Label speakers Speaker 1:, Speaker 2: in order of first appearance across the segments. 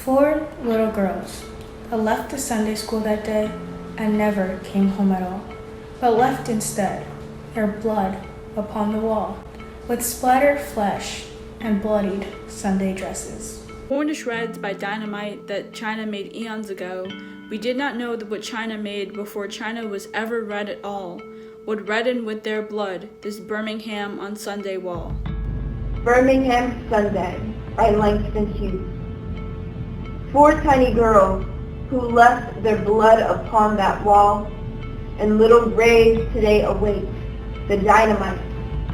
Speaker 1: Four little girls that left the Sunday school that day and never came home at all, but left instead their blood upon the wall, with splattered flesh and bloodied Sunday dresses.
Speaker 2: Torn to shreds by dynamite that China made eons ago, we did not know that what China made before China was ever red at all would redden with their blood this Birmingham on Sunday wall.
Speaker 3: Birmingham Sunday by Langston Hughes. Four tiny girls who left their blood upon that wall, and little graves today await the dynamite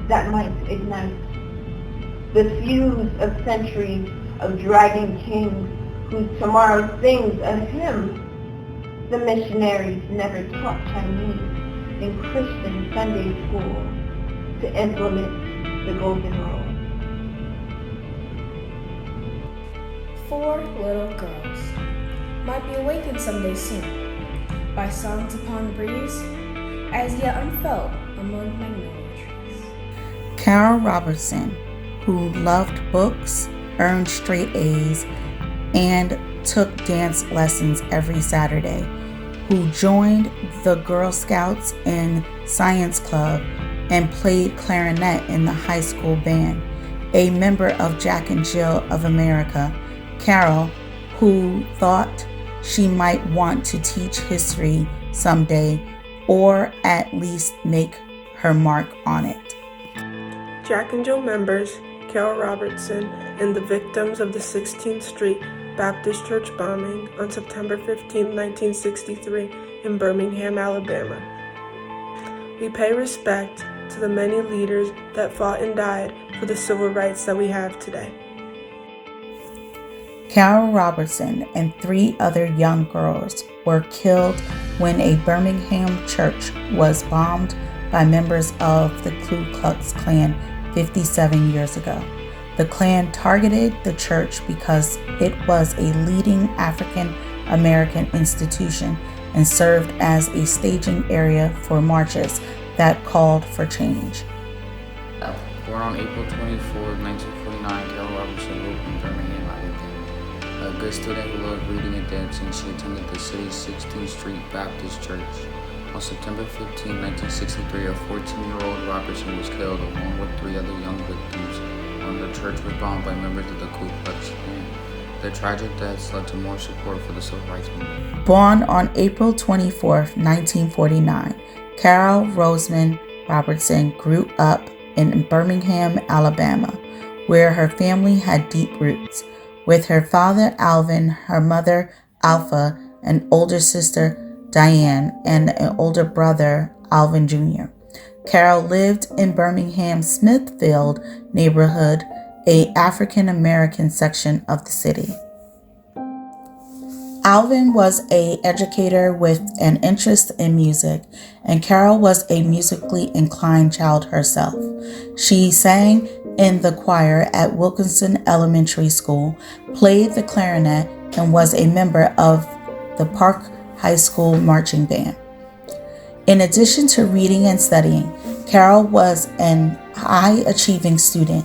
Speaker 3: that might ignite the fuse of centuries of dragon kings whose tomorrow sings a hymn. The missionaries never taught Chinese in Christian Sunday school to implement the golden rule.
Speaker 1: Four little girls might be awakened someday soon by songs upon the breeze, as yet unfelt among magnolia trees.
Speaker 4: Carole Robertson, who loved books, earned straight A's, and took dance lessons every Saturday, who joined the Girl Scouts and Science Club and played clarinet in the high school band, a member of Jack and Jill of America. Carole, who thought she might want to teach history someday, or at least make her mark on it.
Speaker 5: Jack and Jill members Carole Robertson and the victims of the 16th Street Baptist Church bombing on September 15, 1963 in Birmingham, Alabama. We pay respect to the many leaders that fought and died for the civil rights that we have today.
Speaker 4: Carole Robertson and three other young girls were killed when a Birmingham church was bombed by members of the Ku Klux Klan 57 years ago. The Klan targeted the church because it was a leading African American institution and served as a staging area for marches that called for change.
Speaker 6: Born on April 24, 1949, Carole Robertson lived in Birmingham, Alabama. A good student who loved reading and dancing, she attended the city's 16th Street Baptist Church. On September 15, 1963, a 14-year-old Robertson was killed along with three other young victims when the church was bombed by members of the Ku Klux Klan. The tragic deaths led to more support for the civil rights movement.
Speaker 4: Born on April 24, 1949, Carole Rosamond Robertson grew up in Birmingham, Alabama, where her family had deep roots, with her father Alvin, her mother Alpha, an older sister Diane, and an older brother Alvin Jr. Carole lived in Birmingham's Smithfield neighborhood, a African American section of the city. Alvin was an educator with an interest in music, and Carole was a musically inclined child herself. She sang in the choir at Wilkinson Elementary School, played the clarinet, and was a member of the Park High School marching band. In addition to reading and studying, Carole was an high-achieving student.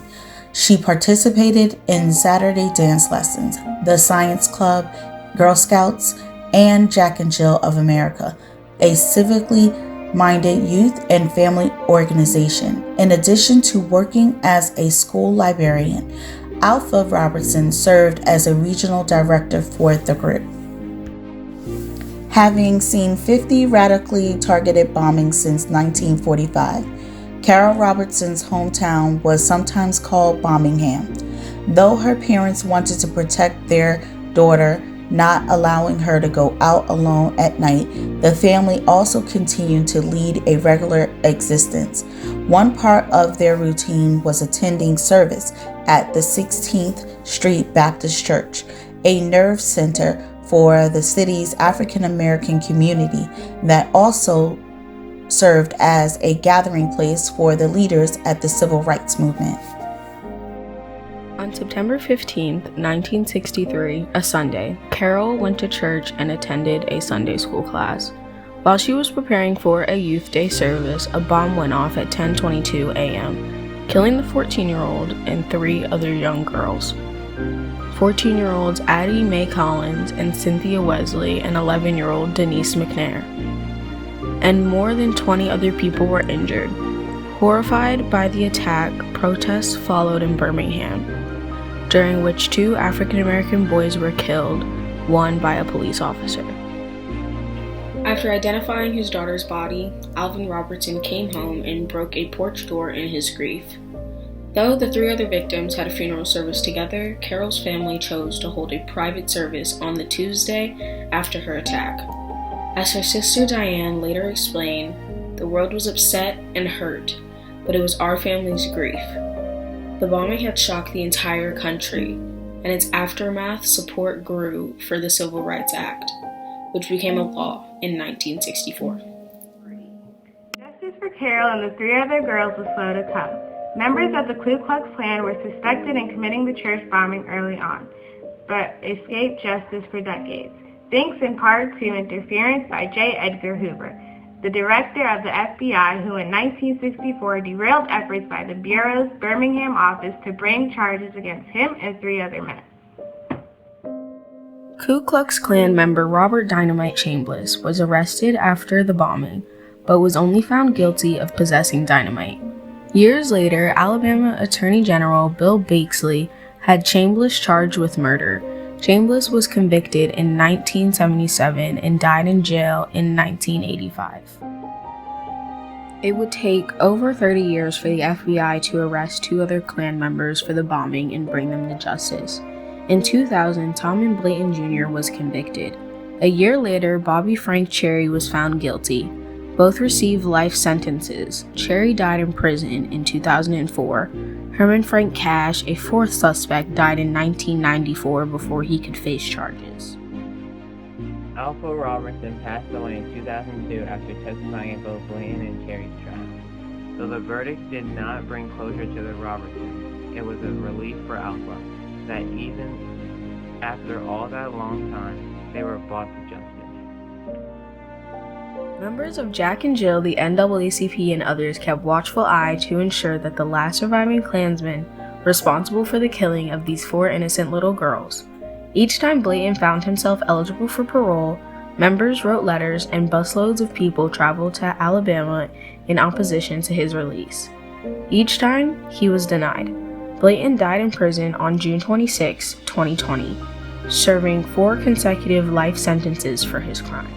Speaker 4: She participated in Saturday dance lessons, the Science Club, Girl Scouts, and Jack and Jill of America, a civically minded youth and family organization. In addition to working as a school librarian, Alpha Robertson served as a regional director for the group. Having seen 50 radically targeted bombings since 1945, Carole Robertson's hometown was sometimes called Birmingham. Though her parents wanted to protect their daughter, not allowing her to go out alone at night, the family also continued to lead a regular existence. One part of their routine was attending service at the 16th Street Baptist Church, a nerve center for the city's African American community that also served as a gathering place for the leaders at the civil rights movement.
Speaker 7: On September 15, 1963, a Sunday, Carole went to church and attended a Sunday school class. While she was preparing for a Youth Day service, a bomb went off at 10:22 a.m., killing the 14-year-old and three other young girls. 14-year-olds Addie Mae Collins and Cynthia Wesley, and 11-year-old Denise McNair. And more than 20 other people were injured. Horrified by the attack, protests followed in Birmingham, during which 2 African-American boys were killed, one by a police officer. After identifying his daughter's body, Alvin Robertson came home and broke a porch door in his grief. Though the 3 other victims had a funeral service together, Carole's family chose to hold a private service on the Tuesday after her attack. As her sister Diane later explained, the world was upset and hurt, but it was our family's grief. The bombing had shocked the entire country, and its aftermath support grew for the Civil Rights Act, which became a law in 1964.
Speaker 8: Justice for Carole and the 3 other girls was slow to come. Members of the Ku Klux Klan were suspected in committing the church bombing early on, but escaped justice for decades, thanks in part to interference by J. Edgar Hoover, the director of the FBI, who in 1964 derailed efforts by the Bureau's Birmingham office to bring charges against him and 3 other men.
Speaker 7: Ku Klux Klan member Robert Dynamite Chambliss was arrested after the bombing, but was only found guilty of possessing dynamite. Years later, Alabama Attorney General Bill Bakesley had Chambliss charged with murder. Chambliss was convicted in 1977 and died in jail in 1985. It would take over 30 years for the FBI to arrest 2 other Klan members for the bombing and bring them to justice. In 2000, Tom Blayton Jr. was convicted. A year later, Bobby Frank Cherry was found guilty. Both received life sentences. Cherry died in prison in 2004. Herman Frank Cash, a 4th suspect, died in 1994 before he could face charges.
Speaker 9: Carole Robertson passed away in 2002 after testifying in both Blayton and Cherry's trial. Though the verdict did not bring closure to the Robertsons, it was a relief for Alpha that even after all that long time, they were brought to justice.
Speaker 7: Members of Jack and Jill, the NAACP, and others kept watchful eye to ensure that the last surviving Klansmen responsible for the killing of these 4 innocent little girls. Each time Blayton found himself eligible for parole, members wrote letters and busloads of people traveled to Alabama in opposition to his release. Each time, he was denied. Blayton died in prison on June 26, 2020, serving 4 consecutive life sentences for his crime.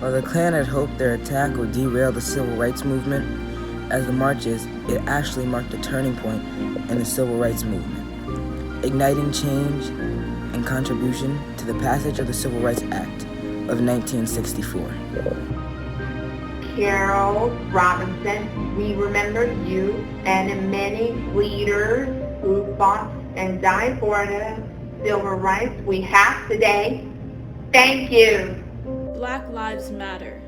Speaker 10: While the Klan had hoped their attack would derail the civil rights movement, as the marches, it actually marked a turning point in the civil rights movement, igniting change and contribution to the passage of the Civil Rights Act of 1964.
Speaker 3: Carole Robertson, we remember you and many leaders who fought and died for the civil rights we have today. Thank you.
Speaker 2: Black Lives Matter.